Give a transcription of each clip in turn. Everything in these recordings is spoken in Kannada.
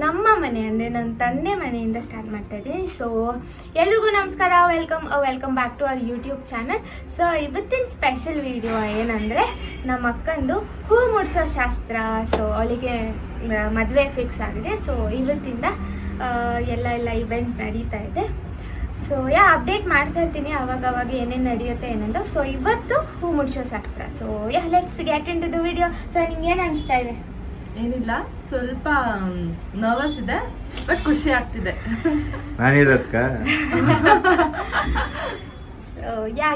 ನಮ್ಮ ಮನೆ ಅಂದರೆ ನನ್ನ ತಂದೆ ಮನೆಯಿಂದ ಸ್ಟಾರ್ಟ್ ಮಾಡ್ತಾ ಇದ್ದೀನಿ. ಸೊ ಎಲ್ರಿಗೂ ನಮಸ್ಕಾರ, welcome back to our YouTube channel. So ಇವತ್ತಿನ ಸ್ಪೆಷಲ್ ವಿಡಿಯೋ ಏನಂದರೆ ನಮ್ಮ ಅಕ್ಕಂದು ಹೂ ಮುಡ್ಸೋ ಶಾಸ್ತ್ರ. ಸೊ ಅವಳಿಗೆ ಮದುವೆ ಫಿಕ್ಸ್ ಆಗಿದೆ. ಸೊ ಇವತ್ತಿಂದ ಎಲ್ಲ ಇವೆಂಟ್ ನಡೀತಾ ಇದೆ. ಸೊ ಅಪ್ಡೇಟ್ ಮಾಡ್ತಾ ಇರ್ತೀನಿ ಅವಾಗ ಏನೇನು ನಡೆಯುತ್ತೆ ಏನಂದು. ಸೊ ಇವತ್ತು ಹೂ ಮುಡ್ಸೋ ಶಾಸ್ತ್ರ. So let's get into the video. So ನಿಮ್ಗೆ ಏನು ಅನಿಸ್ತಾ ಇದೆ? ಏನಿಲ್ಲ, ಸ್ವಲ್ಪ ನರ್ವಸ್ ಇದೆ, ಬಟ್ ಖುಷಿ ಆಗ್ತಿದೆ. ನಾನಿರತ್ಕ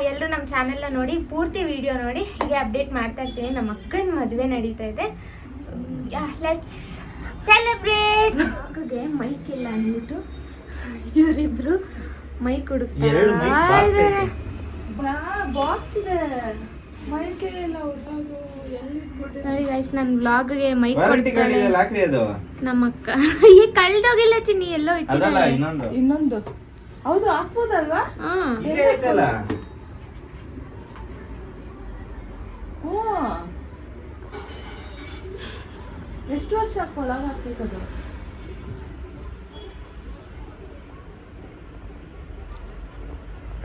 ಎಲ್ಲರೂ ನಮ್ಮ ಚಾನೆಲ್ನ ನೋಡಿ, ಪೂರ್ತಿ ವಿಡಿಯೋ ನೋಡಿ, ಹೀಗೆ ಅಪ್ಡೇಟ್ ಮಾಡ್ತಾ ಇರ್ತೀನಿ. ನಮ್ಮ ಅಕ್ಕನ ಮದುವೆ ನಡೀತಾ ಇದೆ. So let's celebrate. ಮಗುಗೆ ಮೈಕ್ ಇಲ್ಲ ಅಂದ್ಬಿಟ್ಟು ಇವರಿಬ್ರು ಮೈಕ್ ಹುಡುಕ್ತಾರೆ. ಬಾಕ್ಸ್ ಇದೆ, ಮೈಕೆ ಇಲ್ಲ ಹೊಸದು. ನೋಡಿ ಗೈಸ್, ನನ್ನ ಬ್ಲಾಗ್ಗೆ ಮೈಕ್ ಕೊಡ್ತಾಳೆ ನಮ್ಮ ಅಕ್ಕ. ಈ ಕಳ್ದೋಗಿಲ್ಲ ಚಿನ್ನಿ, ಎಲ್ಲೋ ಇಟ್ಟಿದ್ದಾಳೆ. ಇನ್ನೊಂದು ಹೌದು, ಹಾಕ್ಬೋದಲ್ವಾ? ಎಷ್ಟು ವರ್ಷ ಒಳಗೆ ಹಾಕ್ಬೇಕದು?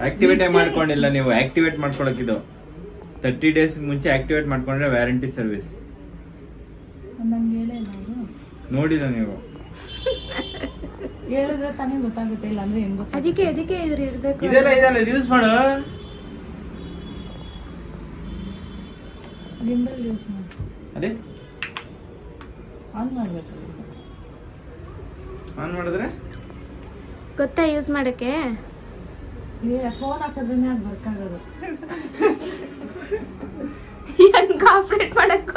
ಆಕ್ಟಿವೇಟ್ ಮಾಡ್ಕೊಂಡಿಲ್ಲ ನೀವು. ಆಕ್ಟಿವೇಟ್ ಮಾಡ್ಕೊಳಕಿದು 30 days ಮುಂಚೆ ಆಕ್ಟಿವೇಟ್ ಮಾಡ್ಕೊಂಡ್ರೆ ವ್ಯಾರಂಟಿ ಸರ್ವಿಸ್. ನಂಗೆ ಹೇಳಿಲ್ಲ ಅವರು. ನೋಡಿದ ನೀವು ಹೇಳಿದ್ರೆ ತಾನೇ ಗೊತ್ತಾಗುತ್ತೆ, ಇಲ್ಲ ಅಂದ್ರೆ ಏನ್ ಗೊತ್ತಾಗುತ್ತೆ. ಅದಕ್ಕೆ ಇವ್ರು ಇರ್ಬೇಕು. ಇದೆಲ್ಲ ಯೂಸ್ ಮಾಡು. ಗಿಂಬಲ್ ಯೂಸ್ ಮಾಡಿ. ಅದೇ ಆನ್ ಮಾಡ್ಬೇಕು. ಆನ್ ಮಾಡಿದ್ರೆ ಗೊತ್ತಾ ಯೂಸ್ ಮಾಡಕ್ಕೆ? ಫೋನ್ ಹಾಕಿದ್ರೇನೆ ಅದು ವರ್ಕ್ ಆಗೋದು. ಹೆಂಗ್ ಆಪರೇಟ್ ಮಾಡಕ್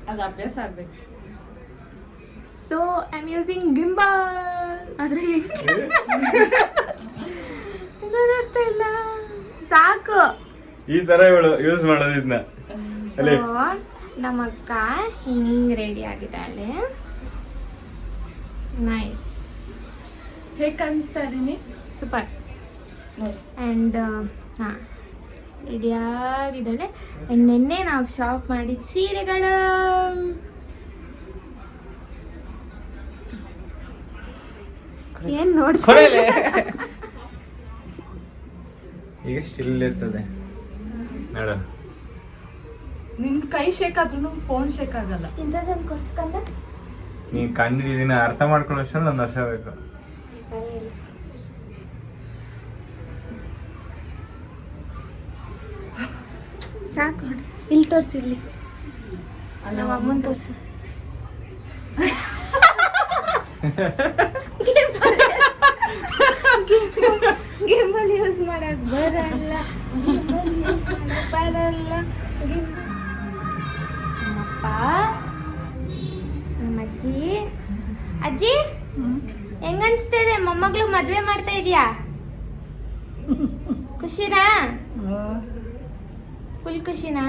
ಅದು ಅಭ್ಯಾಸ ಆಗ್ಬೇಕು. So I am using gimbal. ಆದ್ರೆ ಗೊತ್ತಾಗ್ತಾ ಇಲ್ಲ. ಸಾಕು ಈ ತರ ಇವಳು ಯೂಸ್ ಮಾಡೋದಿದ್ನ. ಸೊ ನಮ್ಮ ಅಕ್ಕ ಹಿಂಗ್ ರೆಡಿ ಆಗಿದ್ದಾಳೆ. ನೈಸ್. ಹೇಗೆ ಕಾಣಿಸ್ತಾ ಇದೀನಿ? ಸೂಪರ್. ಆ್ಯಂಡ್ ಹಾಂ, ರೆಡಿಯಾಗಿದ್ದಾಳೆ. ಆ್ಯಂಡ್ ನಿನ್ನೆ ನಾವು ಶಾಪ್ ಮಾಡಿದ ಸೀರೆಗಳು. ಏನು ನೋಡ್ತಾರೆ ಈಗ ಸ್ಟಿಲ್ ಇರ್ತದೆ ನೋಡು. ನಿನ್ ಕೈ ಶೇಕ್ ಆದ್ರೂ ಫೋನ್ ಶೇಕ್ ಆಗಲ್ಲ. ಇಂಥದ್ದನ್ನು ಕೊಡ್ಸ್ಕೊಂಡ ನೀ ಕಂಡಿದ್ದೀನ ಅರ್ಥ ಮಾಡ್ಕೊಳ್ಳೋ ಅಷ್ಟರಲ್ಲಿ 1 ವರ್ಷ ಬೇಕು. ಸಾಕು. ಇಲ್ಲಿ ತೋರಿಸಿ, ಇಲ್ಲಿ ನಮ್ಮ ಅಮ್ಮನ ತೋರಿಸಿ. ಗಿಂಬಲ್ ಯೂಸ್ ಮಾಡಕ್ ಬರಲ್ಲ. ನಮ್ಮಪ್ಪ, ನಮ್ಮ ಅಜ್ಜಿ ಹೆಂಗನ್ಸ್ತಿದೆ? ಮೊಮ್ಮಗಳು ಮದ್ವೆ ಮಾಡ್ತಾ ಇದೀಯಾ? ಖುಷಿನಾ? ಫುಲ್ ಖುಷಿನಾ?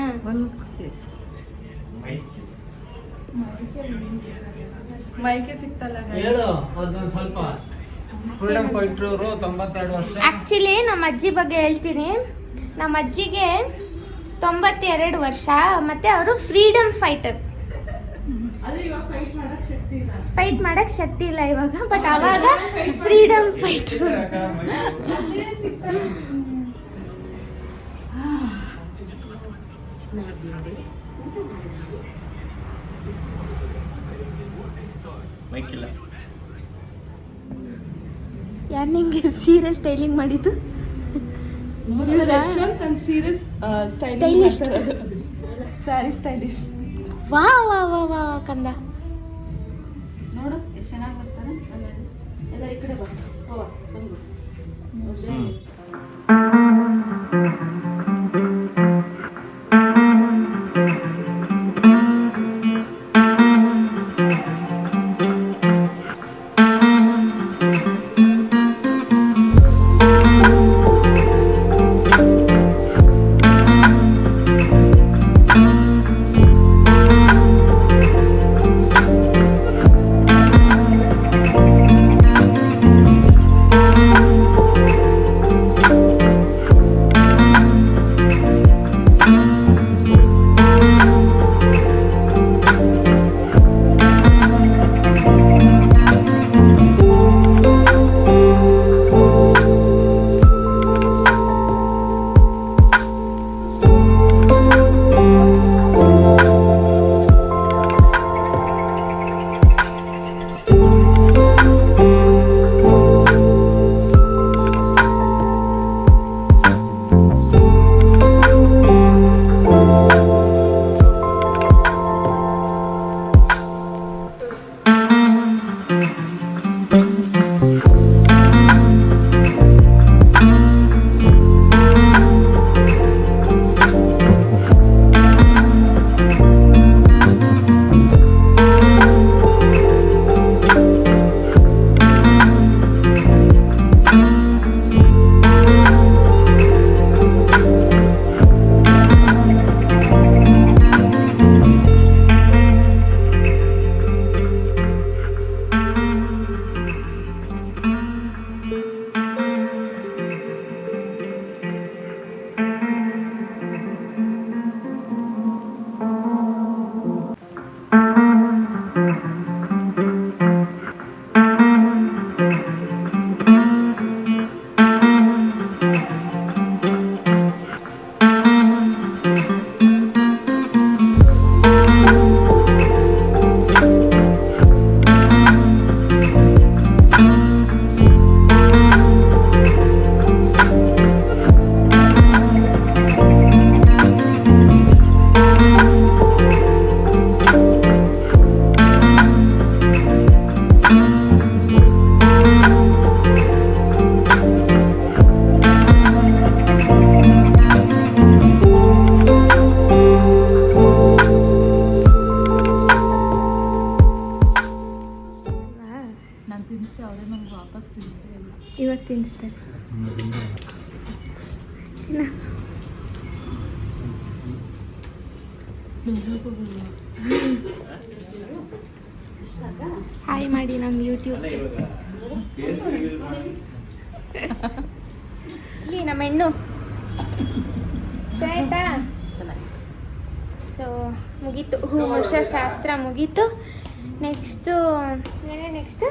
ಮೈಕೆ ಸಿಕ್ತಲ್ಲ. ಆಕ್ಚುಲಿ ನಮ್ಮ ಅಜ್ಜಿ ಬಗ್ಗೆ ಹೇಳ್ತೀನಿ. ನಮ್ಮ ಅಜ್ಜಿಗೆ 92 ವರ್ಷ. ಮತ್ತೆ ಅವರು ಫ್ರೀಡಮ್ ಫೈಟರ್. ಫೈಟ್ ಮಾಡಕ್ ಶಕ್ತಿ ಇಲ್ಲ ಇವಾಗ, ಬಟ್ ಅವಾಗ ಫ್ರೀಡಮ್ ಫೈಟರ್. ಮೈಕಿಲ್ಲ. ಯಾರು ನಿಂಗೆ ಸೀರೆ ಸ್ಟೈಲಿಂಗ್ ಮಾಡಿದ್ದು? Stylist, sari stylist. ವಾ ವಾ ವಾ ವಾ ಕಂದ, ನೋಡು ಎಷ್ಟು ಚೆನ್ನಾಗಿ ಬರ್ತಾರೆ ಎಲ್ಲ. ಈ ಕಡೆ ಬಾ. ಇವಾಗ ತಿನ್ನಿಸ್ತಾರೆ. ಹಾಯ್ ಮಾಡಿ ನಮ್ಮ ಯೂಟ್ಯೂಬ್. ಇಲ್ಲಿ ನಮ್ಮ ಹೆಣ್ಣು ಆಯ್ತಾ. ಸೊ ಮುಗೀತು, ಹೂ ಮುಡ್ಸೋ ಶಾಸ್ತ್ರ ಮುಗೀತು. ನೆಕ್ಸ್ಟು ನೆಕ್ಸ್ಟ್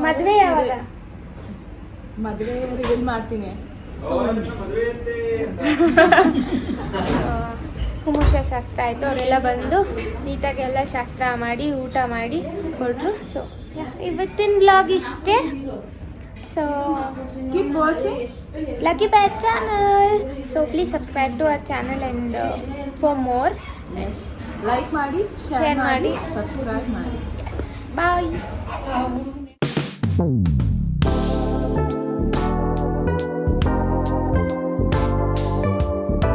ಮದುವೆ ಯಾವಾಗ? ಮದುವೆ ರಿವೀಲ್ ಮಾಡ್ತೀನಿ. ಹುಮುಷ ಶಾಸ್ತ್ರ ಆಯಿತು. ಅವರೆಲ್ಲ ಬಂದು ನೀಟಾಗಿ ಎಲ್ಲ ಶಾಸ್ತ್ರ ಮಾಡಿ ಊಟ ಮಾಡಿ ಹೊರಟ್ರು. ಸೊ ಇವತ್ತಿನ ಬ್ಲಾಗ್ ಇಷ್ಟೇ. So keep watching Lucky Pet channel. So please subscribe to our channel and for more. Yes, like ಮಾಡಿ, ಶೇರ್ ಮಾಡಿ, ಸಬ್ಸ್ಕ್ರೈಬ್ ಮಾಡಿ. Yes. Bye.